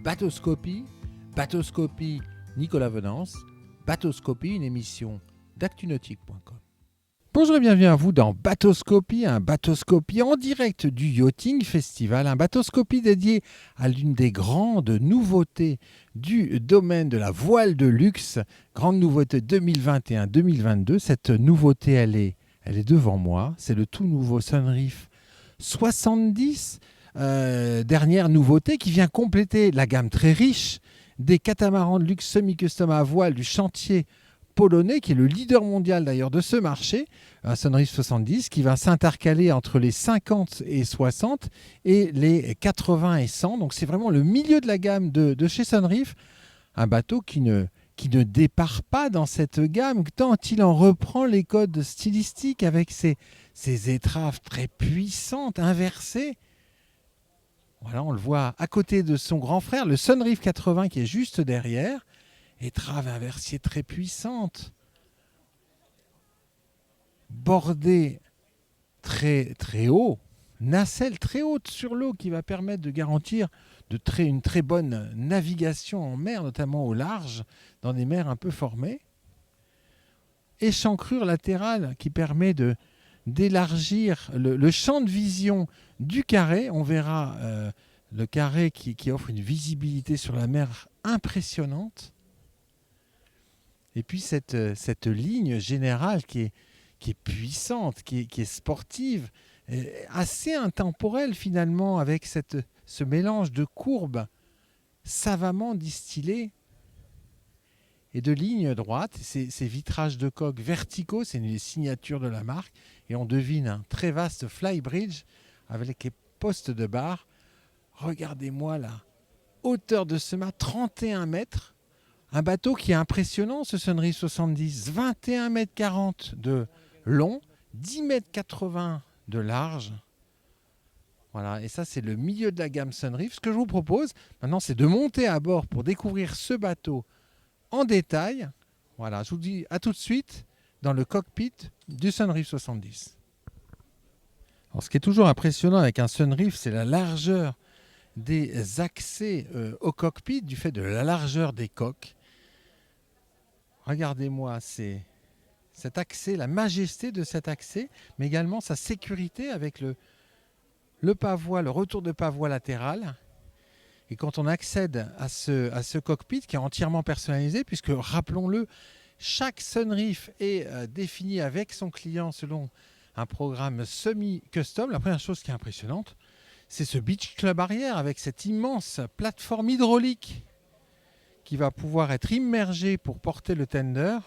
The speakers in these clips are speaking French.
Bateauscopie, Bateauscopie Nicolas Venance, Bateauscopie, une émission d'actunautique.com. Bonjour et bienvenue à vous dans Bateauscopie, un bateauscopie en direct du Yachting Festival, un bateauscopie dédié à l'une des grandes nouveautés du domaine de la voile de luxe, grande nouveauté 2021-2022. Cette nouveauté, elle est devant moi, c'est le tout nouveau Sunreef 70, dernière nouveauté qui vient compléter la gamme très riche des catamarans de luxe semi-custom à voile du chantier polonais, qui est le leader mondial d'ailleurs de ce marché, un Sunreef 70 qui va s'intercaler entre les 50 et 60 et les 80 et 100. Donc c'est vraiment le milieu de la gamme de chez Sunreef, un bateau qui ne départ pas dans cette gamme tant il en reprend les codes stylistiques avec ses étraves très puissantes, inversées. Voilà, on le voit à côté de son grand frère, le Sunreef 80 qui est juste derrière. Étrave inversiée très puissante, bordée très, très haut, nacelle très haute sur l'eau qui va permettre de garantir une très bonne navigation en mer, notamment au large, dans des mers un peu formées. Échancrure latérale qui permet d'élargir le champ de vision du carré. On verra le carré qui offre une visibilité sur la mer impressionnante. Et puis cette ligne générale qui est puissante, qui est sportive, assez intemporelle finalement, avec ce mélange de courbes savamment distillées et de lignes droites. Ces vitrages de coque verticaux, c'est une signature de la marque. Et on devine un très vaste flybridge avec les postes de barre. Regardez-moi la hauteur de ce mât, 31 mètres. Un bateau qui est impressionnant, ce Sunreef 70, 21,40 m de long, 10,80 m de large. Voilà, et ça c'est le milieu de la gamme Sunreef. Ce que je vous propose maintenant, c'est de monter à bord pour découvrir ce bateau en détail. Voilà, je vous dis à tout de suite dans le cockpit du Sunreef 70. Alors, ce qui est toujours impressionnant avec un Sunreef, c'est la largeur des accès au cockpit du fait de la largeur des coques. Regardez-moi cet accès, la majesté de cet accès, mais également sa sécurité avec le pavois, le retour de pavois latéral. Et quand on accède à ce cockpit qui est entièrement personnalisé, puisque rappelons-le, chaque Sunreef est défini avec son client selon un programme semi-custom. La première chose qui est impressionnante, c'est ce beach club arrière avec cette immense plateforme hydraulique qui va pouvoir être immergé pour porter le tender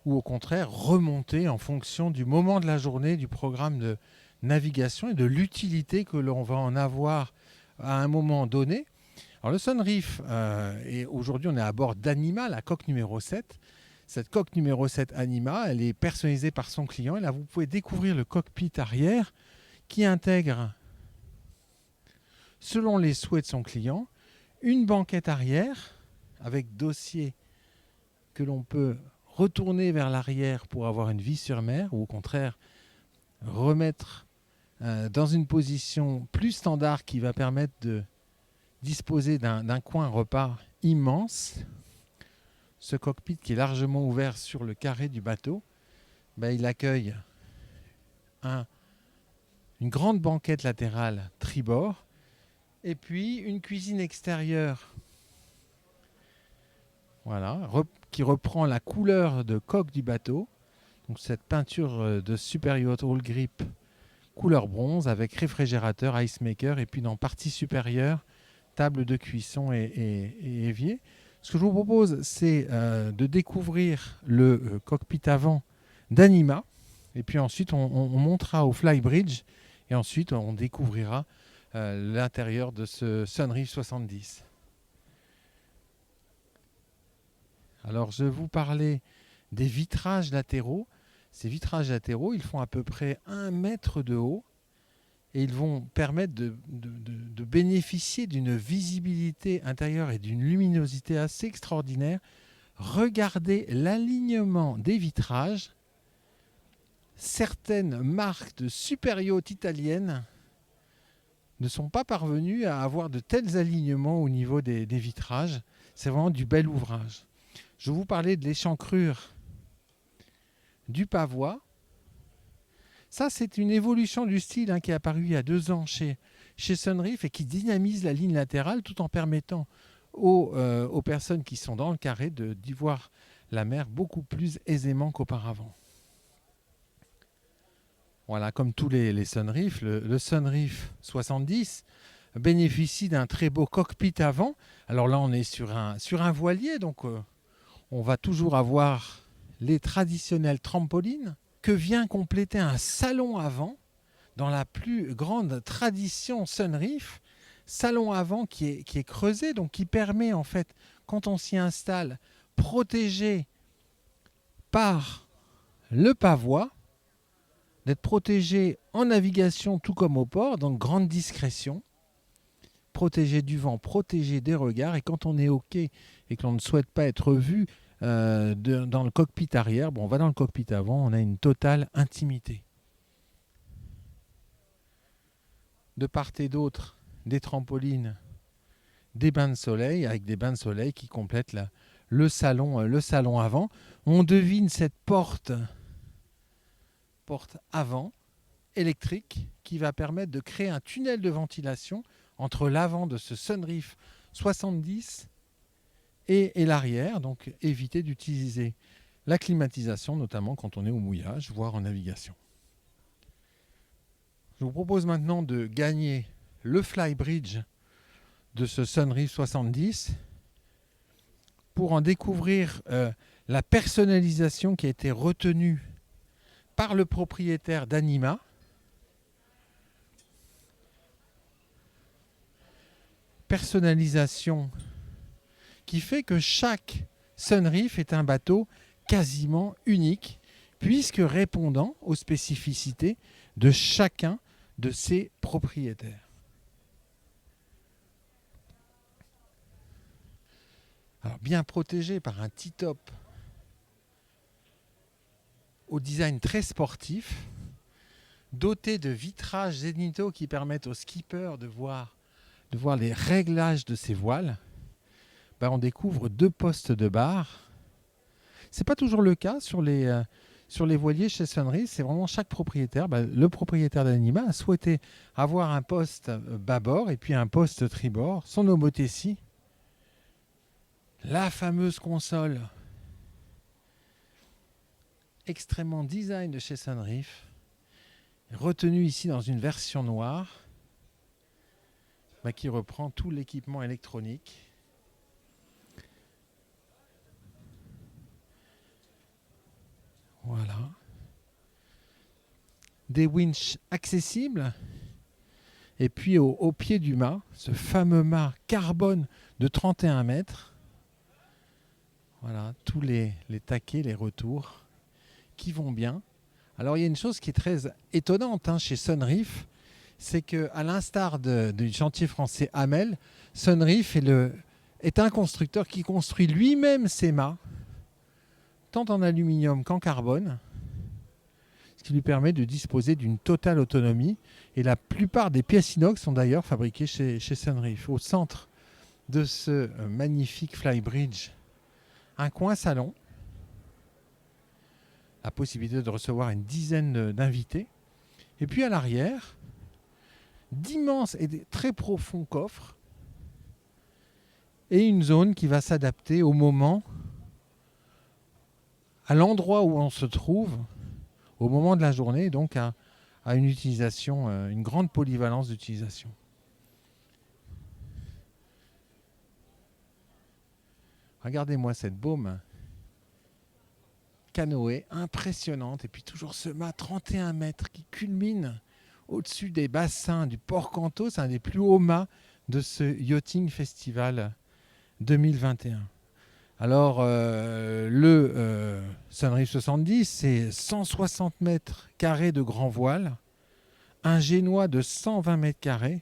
ou au contraire remonter en fonction du moment de la journée, du programme de navigation et de l'utilité que l'on va en avoir à un moment donné. Alors le Sunreef, et aujourd'hui on est à bord d'Anima, la coque numéro 7. Cette coque numéro 7 Anima, elle est personnalisée par son client et là vous pouvez découvrir le cockpit arrière qui intègre, selon les souhaits de son client, une banquette arrière avec dossier que l'on peut retourner vers l'arrière pour avoir une vue sur mer, ou au contraire remettre dans une position plus standard qui va permettre de disposer d'un coin repas immense. Ce cockpit qui est largement ouvert sur le carré du bateau, il accueille une grande banquette latérale tribord et puis une cuisine extérieure. Voilà, qui reprend la couleur de coque du bateau. Donc cette peinture de Super Yacht All Grip couleur bronze avec réfrigérateur, ice maker et puis dans partie supérieure, table de cuisson et évier. Ce que je vous propose, c'est de découvrir le cockpit avant d'Anima. Et puis ensuite, on montera au Flybridge et ensuite, on découvrira l'intérieur de ce Sunreef 70. Alors, je vous parlais des vitrages latéraux. Ces vitrages latéraux, ils font à peu près 1 mètre de haut et ils vont permettre de bénéficier d'une visibilité intérieure et d'une luminosité assez extraordinaire. Regardez l'alignement des vitrages. Certaines marques de super yachts italiennes ne sont pas parvenus à avoir de tels alignements au niveau des vitrages. C'est vraiment du bel ouvrage. Je vous parlais de l'échancrure du pavois. Ça, c'est une évolution du style qui est apparue il y a 2 ans chez Sunreef et qui dynamise la ligne latérale tout en permettant aux personnes qui sont dans le carré d'y voir la mer beaucoup plus aisément qu'auparavant. Voilà, comme tous les Sunreef, le Sunreef 70 bénéficie d'un très beau cockpit avant. Alors là, on est sur un voilier, donc on va toujours avoir les traditionnelles trampolines que vient compléter un salon avant dans la plus grande tradition Sunreef. Salon avant qui est creusé, donc qui permet en fait, quand on s'y installe, protégé par le pavois, d'être protégé en navigation tout comme au port, donc grande discrétion, protégé du vent, protégé des regards, et quand on est au quai et que l'on ne souhaite pas être vu dans le cockpit arrière, on va dans le cockpit avant, on a une totale intimité. De part et d'autre, des trampolines, des bains de soleil, avec des bains de soleil qui complètent le salon avant. On devine cette porte avant électrique qui va permettre de créer un tunnel de ventilation entre l'avant de ce Sunreef 70 et l'arrière, donc éviter d'utiliser la climatisation, notamment quand on est au mouillage, voire en navigation. Je vous propose maintenant de gagner le flybridge de ce Sunreef 70 pour en découvrir la personnalisation qui a été retenue par le propriétaire d'Anima. Personnalisation qui fait que chaque Sunreef est un bateau quasiment unique, puisque répondant aux spécificités de chacun de ses propriétaires. Alors, bien protégé par un T-top au design très sportif, doté de vitrages zénithaux qui permettent aux skippers de voir les réglages de ses voiles, on découvre 2 postes de barre. Ce n'est pas toujours le cas sur les voiliers chez Sunreef. C'est vraiment chaque propriétaire. Le propriétaire d'Anima a souhaité avoir un poste bâbord et puis un poste tribord. Son homothétie, la fameuse console extrêmement design de chez Sunreef, retenue ici dans une version noire, qui reprend tout l'équipement électronique. Voilà. Des winches accessibles. Et puis au pied du mât, ce fameux mât carbone de 31 mètres. Voilà, tous les taquets, les retours qui vont bien. Alors il y a une chose qui est très étonnante chez Sunreef, c'est qu'à l'instar du chantier français Hamel, Sunreef est un constructeur qui construit lui-même ses mâts, tant en aluminium qu'en carbone, ce qui lui permet de disposer d'une totale autonomie. Et la plupart des pièces inox sont d'ailleurs fabriquées chez Sunreef. Au centre de ce magnifique flybridge, un coin salon, la possibilité de recevoir une dizaine d'invités. Et puis à l'arrière, d'immenses et très profonds coffres et une zone qui va s'adapter au moment, à l'endroit où on se trouve, au moment de la journée, donc à une utilisation, une grande polyvalence d'utilisation. Regardez-moi cette baume canoë impressionnante, et puis toujours ce mât 31 mètres qui culmine au-dessus des bassins du Port Canto. C'est un des plus hauts mâts de ce Yachting Festival 2021. Alors, le Sunreef 70, c'est 160 mètres carrés de grand voile, un génois de 120 mètres carrés,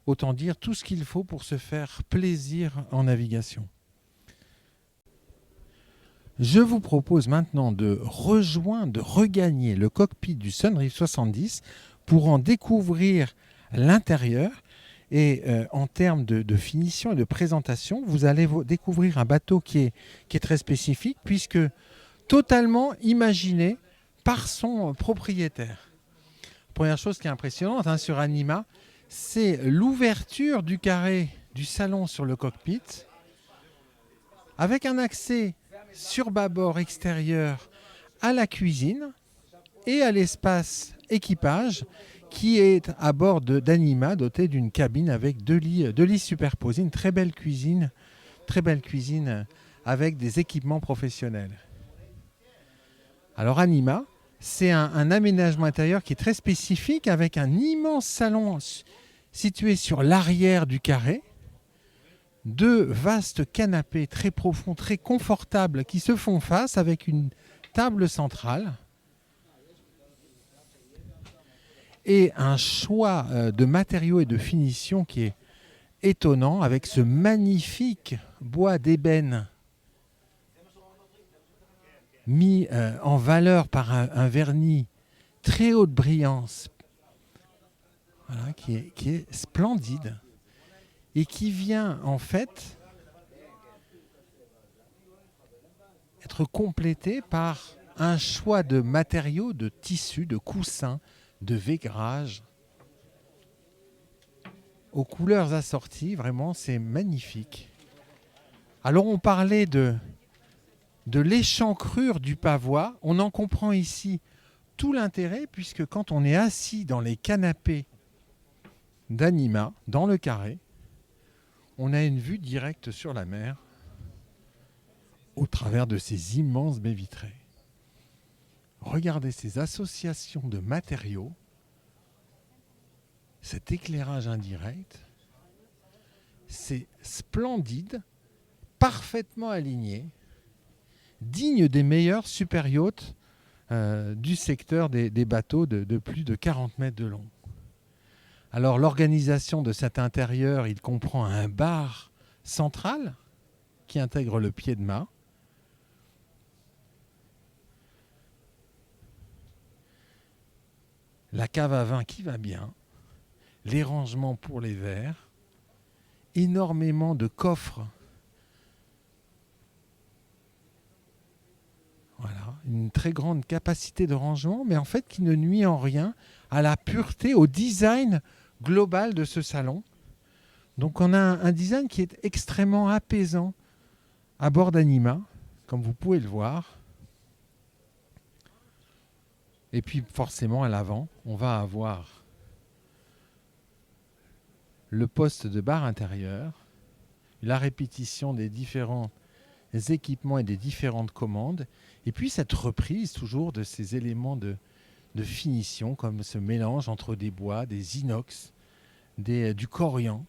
autant dire tout ce qu'il faut pour se faire plaisir en navigation. Je vous propose maintenant de regagner le cockpit du Sunreef 70 pour en découvrir l'intérieur. Et en termes de finition et de présentation, vous allez découvrir un bateau qui est très spécifique, puisque totalement imaginé par son propriétaire. Première chose qui est impressionnante sur Anima, c'est l'ouverture du carré du salon sur le cockpit, avec un accès sur bâbord extérieur à la cuisine et à l'espace équipage qui est à bord d'Anima, doté d'une cabine avec deux lits superposés, une très belle cuisine avec des équipements professionnels. Alors Anima, c'est un aménagement intérieur qui est très spécifique, avec un immense salon situé sur l'arrière du carré, deux vastes canapés très profonds, très confortables, qui se font face avec une table centrale et un choix de matériaux et de finition qui est étonnant, avec ce magnifique bois d'ébène mis en valeur par un vernis très haute brillance, voilà, qui est splendide et qui vient en fait être complété par un choix de matériaux, de tissus, de coussins, de vaigrage aux couleurs assorties. Vraiment, c'est magnifique. Alors, on parlait de l'échancrure du pavois. On en comprend ici tout l'intérêt, puisque quand on est assis dans les canapés d'Anima, dans le carré, on a une vue directe sur la mer au travers de ces immenses baies vitrées. Regardez ces associations de matériaux, cet éclairage indirect, c'est splendide, parfaitement aligné, digne des meilleurs super yachts du secteur des bateaux de plus de 40 mètres de long. Alors l'organisation de cet intérieur, il comprend un bar central qui intègre le pied de mât, la cave à vin qui va bien, les rangements pour les verres, énormément de coffres. Voilà, une très grande capacité de rangement, mais en fait qui ne nuit en rien à la pureté, au design global de ce salon. Donc on a un design qui est extrêmement apaisant à bord d'Anima, comme vous pouvez le voir. Et puis forcément à l'avant, on va avoir le poste de bar intérieur, la répétition des différents équipements et des différentes commandes, et puis cette reprise toujours de ces éléments de finition, comme ce mélange entre des bois, des inox, du corian.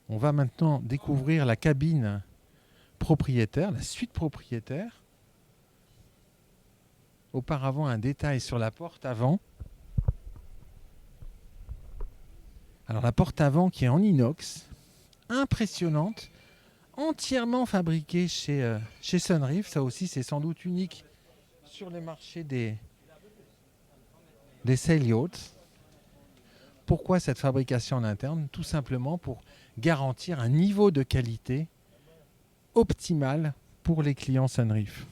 On va maintenant découvrir la cabine propriétaire, la suite propriétaire. Auparavant, un détail sur la porte avant. Alors la porte avant qui est en inox, impressionnante, entièrement fabriquée chez Sunreef. Ça aussi, c'est sans doute unique sur le marché des sail yachts. Pourquoi cette fabrication en interne? Tout simplement pour garantir un niveau de qualité optimal pour les clients Sunreef.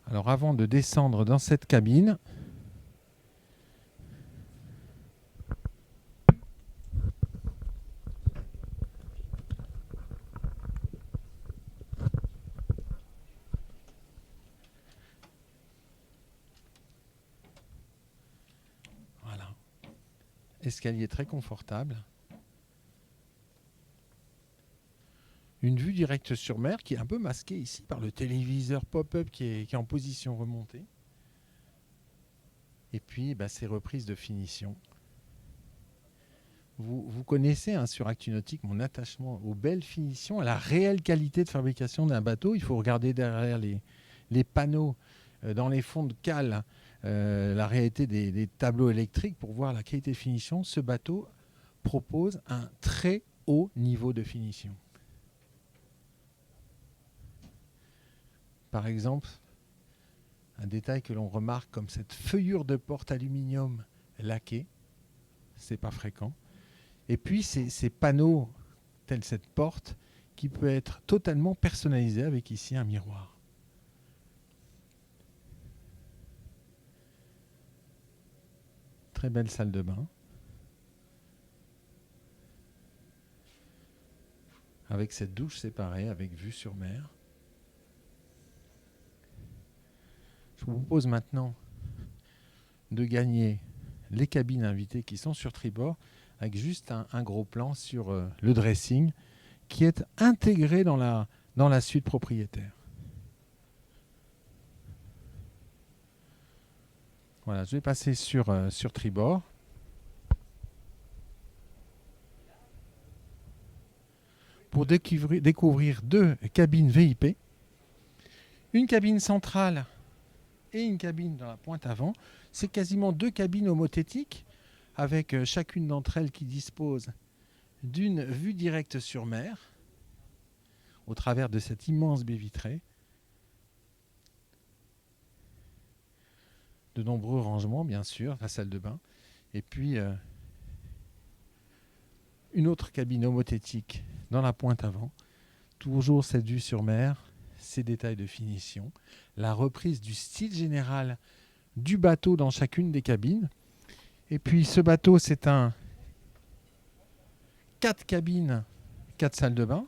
Alors avant de descendre dans cette cabine, voilà, escalier très confortable, une vue directe sur mer qui est un peu masquée ici par le téléviseur pop-up qui est en position remontée, et puis ces reprises de finition. Vous connaissez sur ActuNautique mon attachement aux belles finitions, à la réelle qualité de fabrication d'un bateau. Il faut regarder derrière les panneaux, dans les fonds de cale, la réalité des tableaux électriques pour voir la qualité de finition. Ce bateau propose un très haut niveau de finition. Par exemple, Un détail que l'on remarque comme cette feuillure de porte aluminium laquée. C'est pas fréquent. Et puis ces panneaux, tels cette porte, qui peut être totalement personnalisée avec ici un miroir. Très belle salle de bain. Avec cette douche séparée, avec vue sur mer. Je vous propose maintenant de gagner les cabines invitées qui sont sur tribord, avec juste un gros plan sur le dressing qui est intégré dans la suite propriétaire. Voilà, je vais passer sur tribord. Pour découvrir 2 cabines VIP, une cabine centrale et une cabine dans la pointe avant. C'est quasiment 2 cabines homothétiques, avec chacune d'entre elles qui dispose d'une vue directe sur mer, au travers de cette immense baie vitrée. De nombreux rangements, bien sûr, la salle de bain. Et puis, une autre cabine homothétique dans la pointe avant. Toujours cette vue sur mer, ces détails de finition. La reprise du style général du bateau dans chacune des cabines. Et puis, ce bateau, c'est un 4 cabines, 4 salles de bain.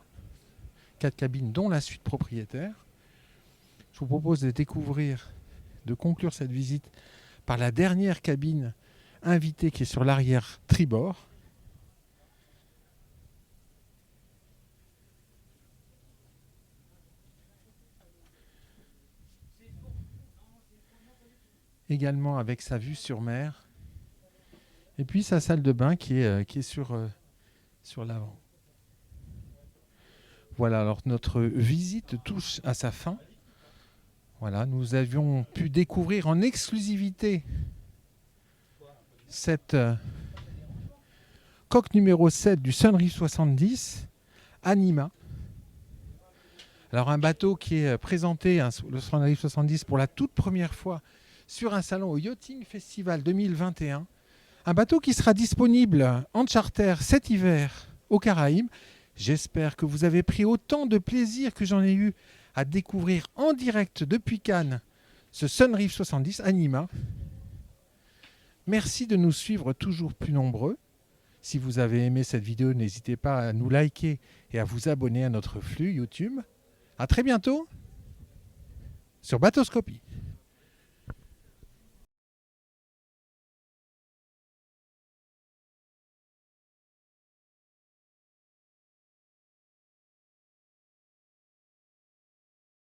4 cabines dont la suite propriétaire. Je vous propose de conclure cette visite par la dernière cabine invitée qui est sur l'arrière tribord. Également avec sa vue sur mer. Et puis sa salle de bain qui est sur l'avant. Voilà, alors notre visite touche à sa fin. Voilà, nous avions pu découvrir en exclusivité cette coque numéro 7 du Sunreef 70, Anima. Alors un bateau qui est présenté, le Sunreef 70, pour la toute première fois sur un salon au Yachting Festival 2021. Un bateau qui sera disponible en charter cet hiver aux Caraïbes. J'espère que vous avez pris autant de plaisir que j'en ai eu à découvrir en direct depuis Cannes ce Sunreef 70 Anima. Merci de nous suivre toujours plus nombreux. Si vous avez aimé cette vidéo, n'hésitez pas à nous liker et à vous abonner à notre flux YouTube. À très bientôt sur Bateauscopie.